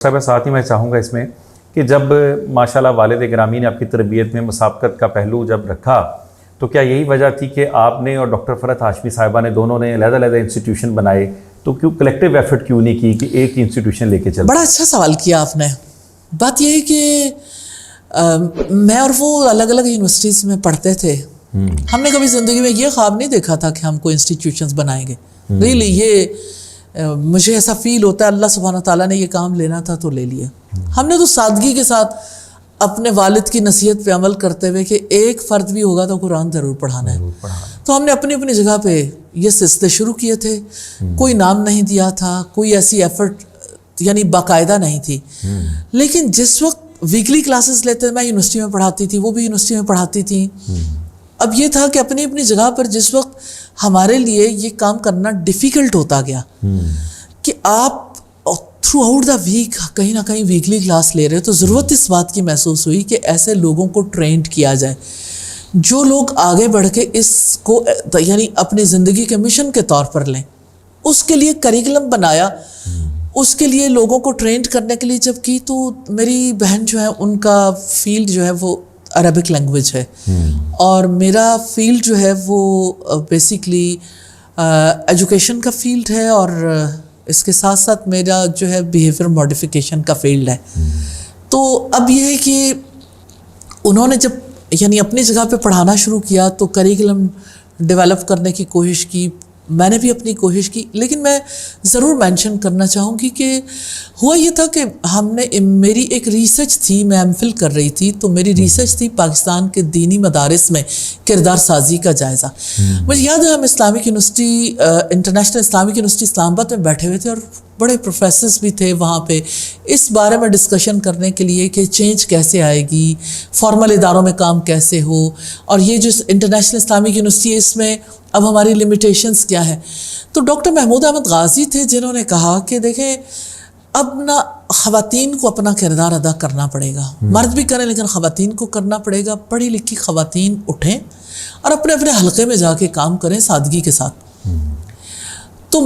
صاحب ساتھ ہی میں چاہوں گا اس میں کہ جب ماشاءاللہ والد گرامی نے آپ کی تربیت میں مسابقت کا پہلو جب رکھا تو کیا یہی وجہ تھی کہ آپ نے اور ڈاکٹر فرحت ہاشمی صاحبہ نے دونوں نے علیحدہ علیحدہ انسٹیٹیوشن بنائے، تو کیوں کلیکٹیو ایفرٹ کیوں نہیں کی کہ ایک ہی انسٹیٹیوشن لے کے چلے؟ بڑا اچھا سوال کیا آپ نے۔ بات یہ ہے کہ میں اور وہ الگ الگ یونیورسٹیز میں پڑھتے تھے، ہم نے کبھی زندگی میں یہ خواب نہیں دیکھا تھا کہ ہم کوئی انسٹیٹیوشنز بنائیں گے۔ ریئلی یہ مجھے ایسا فیل ہوتا ہے اللہ سبحانہ تعالیٰ نے یہ کام لینا تھا تو لے لیا۔ ہم نے تو سادگی کے ساتھ اپنے والد کی نصیحت پہ عمل کرتے ہوئے کہ ایک فرد بھی ہوگا تو قرآن ضرور پڑھانا ہے، تو ہم نے اپنی اپنی جگہ پہ یہ سلسلے شروع کیے تھے۔ کوئی نام نہیں دیا تھا، کوئی ایسی ایفرٹ یعنی باقاعدہ نہیں تھی، لیکن جس وقت ویکلی کلاسز لیتے میں یونیورسٹی میں پڑھاتی تھی، وہ بھی یونیورسٹی میں پڑھاتی تھیں۔ اب یہ تھا کہ اپنی اپنی جگہ پر جس وقت ہمارے لیے یہ کام کرنا ڈیفیکلٹ ہوتا گیا کہ آپ تھرو آؤٹ دا ویک کہیں نہ کہیں ویکلی کلاس لے رہے ہو، تو ضرورت اس بات کی محسوس ہوئی کہ ایسے لوگوں کو ٹرینڈ کیا جائے جو لوگ آگے بڑھ کے اس کو یعنی اپنی زندگی کے مشن کے طور پر لیں۔ اس کے لیے کریکولم بنایا، اس کے لیے لوگوں کو ٹرینڈ کرنے کے لیے جب کی، تو میری بہن جو ہے ان کا فیلڈ جو ہے وہ عربک لینگویج ہے، اور میرا فیلڈ جو ہے وہ بیسیکلی ایجوکیشن کا فیلڈ ہے، اور اس کے ساتھ ساتھ میرا جو ہے بیہیویئر ماڈیفیکیشن کا فیلڈ ہے۔ تو اب یہ ہے کہ انہوں نے جب یعنی اپنی جگہ پہ پڑھانا شروع کیا تو کریکولم ڈیولپ کرنے کی کوشش کی، میں نے بھی اپنی کوشش کی، لیکن میں ضرور مینشن کرنا چاہوں گی کہ ہوا یہ تھا کہ میری ایک ریسرچ تھی، میں ایم فل کر رہی تھی، تو میری ریسرچ تھی پاکستان کے دینی مدارس میں کردار سازی کا جائزہ۔ مجھے یاد ہے ہم Islamic university international Islamic university Islamabad میں بیٹھے ہوئے تھے، اور بڑے پروفیسرز بھی تھے وہاں پہ اس بارے میں ڈسکشن کرنے کے لیے کہ چینج کیسے آئے گی، فارمل اداروں میں کام کیسے ہو، اور یہ جو انٹرنیشنل اسلامک یونیورسٹی ہے اس میں اب ہماری لیمیٹیشنز کیا ہے۔ تو ڈاکٹر محمود احمد غازی تھے جنہوں نے کہا کہ دیکھیں اب نہ خواتین کو اپنا کردار ادا کرنا پڑے گا، مرد بھی کریں لیکن خواتین کو کرنا پڑے گا، پڑھی لکھی خواتین اٹھیں اور اپنے اپنے حلقے میں جا کے کام کریں سادگی کے ساتھ۔ تو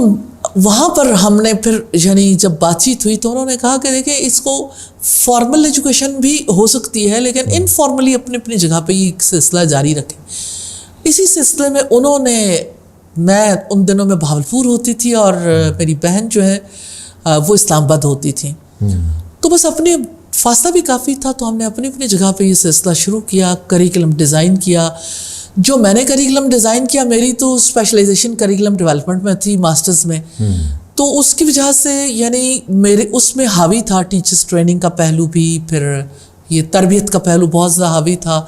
وہاں پر ہم نے پھر یعنی جب بات چیت ہوئی تو انہوں نے کہا کہ دیکھیں اس کو فارمل ایجوکیشن بھی ہو سکتی ہے لیکن انفارملی اپنی اپنی جگہ پہ یہ سلسلہ جاری رکھیں۔ اسی سلسلے میں انہوں نے، میں ان دنوں میں بہاولپور ہوتی تھی اور میری بہن جو ہے وہ اسلام آباد ہوتی تھی، تو بس اپنے فاصلہ بھی کافی تھا، تو ہم نے اپنی اپنی جگہ پہ یہ سلسلہ شروع کیا، کریکولم ڈیزائن کیا۔ جو میں نے کریکولم ڈیزائن کیا، میری تو اسپیشلائزیشن کریکولم ڈیولپمنٹ میں تھی ماسٹرز میں، تو اس کی وجہ سے یعنی میرے اس میں حاوی تھا ٹیچرس ٹریننگ کا پہلو بھی، پھر یہ تربیت کا پہلو بہت زیادہ حاوی تھا۔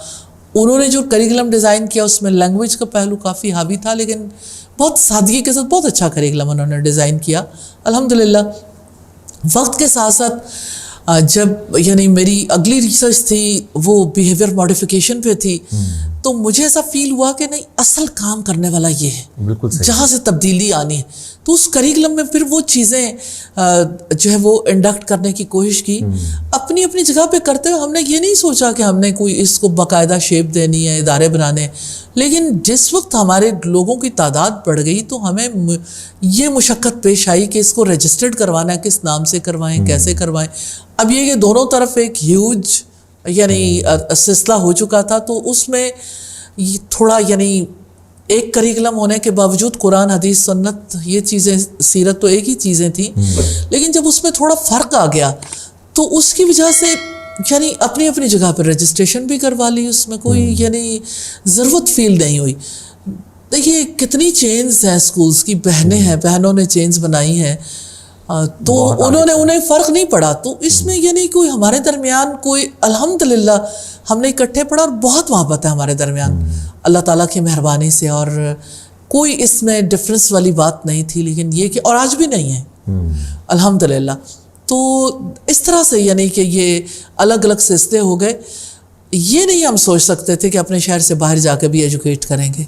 انہوں نے جو کریکولم ڈیزائن کیا اس میں لینگویج کا پہلو کافی حاوی تھا، لیکن بہت سادگی کے ساتھ بہت اچھا کریکولم انہوں نے ڈیزائن کیا الحمدللہ۔ وقت کے ساتھ ساتھ جب یعنی میری اگلی ریسرچ تھی وہ بیہیویئر ماڈیفیکیشن پہ تھی، تو مجھے ایسا فیل ہوا کہ نہیں، اصل کام کرنے والا یہ ہے، بالکل جہاں سے تبدیلی آنی ہے۔ تو اس کریکولم میں پھر وہ چیزیں جو ہے وہ انڈکٹ کرنے کی کوشش کی، اپنی اپنی جگہ پہ کرتے ہوئے۔ ہم نے یہ نہیں سوچا کہ ہم نے کوئی اس کو باقاعدہ شیپ دینی ہے، ادارے بنانے، لیکن جس وقت ہمارے لوگوں کی تعداد بڑھ گئی تو ہمیں یہ مشقت پیش آئی کہ اس کو رجسٹرڈ کروانا ہے، کس نام سے کروائیں، کیسے کروائیں۔ اب یہ کہ دونوں طرف ایک ہیوج یعنی سلسلہ ہو چکا تھا، تو اس میں تھوڑا یعنی ایک کریکولم ہونے کے باوجود قرآن حدیث سنت یہ چیزیں، سیرت تو ایک ہی چیزیں تھیں، لیکن جب اس میں تھوڑا فرق آ گیا تو اس کی وجہ سے یعنی اپنی اپنی جگہ پر رجسٹریشن بھی کروا لی، اس میں کوئی یعنی ضرورت فیل نہیں ہوئی۔ دیکھیے کتنی چینز ہیں اسکولس کی، بہنیں ہیں، بہنوں نے چینز بنائی ہیں، تو انہیں فرق نہیں پڑا۔ تو اس میں یعنی کوئی ہمارے درمیان کوئی الحمدللہ ہم نے اکٹھے پڑھا اور بہت محبت ہے ہمارے درمیان اللہ تعالیٰ کی مہربانی سے، اور کوئی اس میں ڈفرینس والی بات نہیں تھی، لیکن یہ کہ اور آج بھی نہیں ہے الحمدللہ۔ تو اس طرح سے یعنی کہ یہ الگ الگ سلسلے ہو گئے۔ یہ نہیں ہم سوچ سکتے تھے کہ اپنے شہر سے باہر جا کے بھی ایجوکیٹ کریں گے،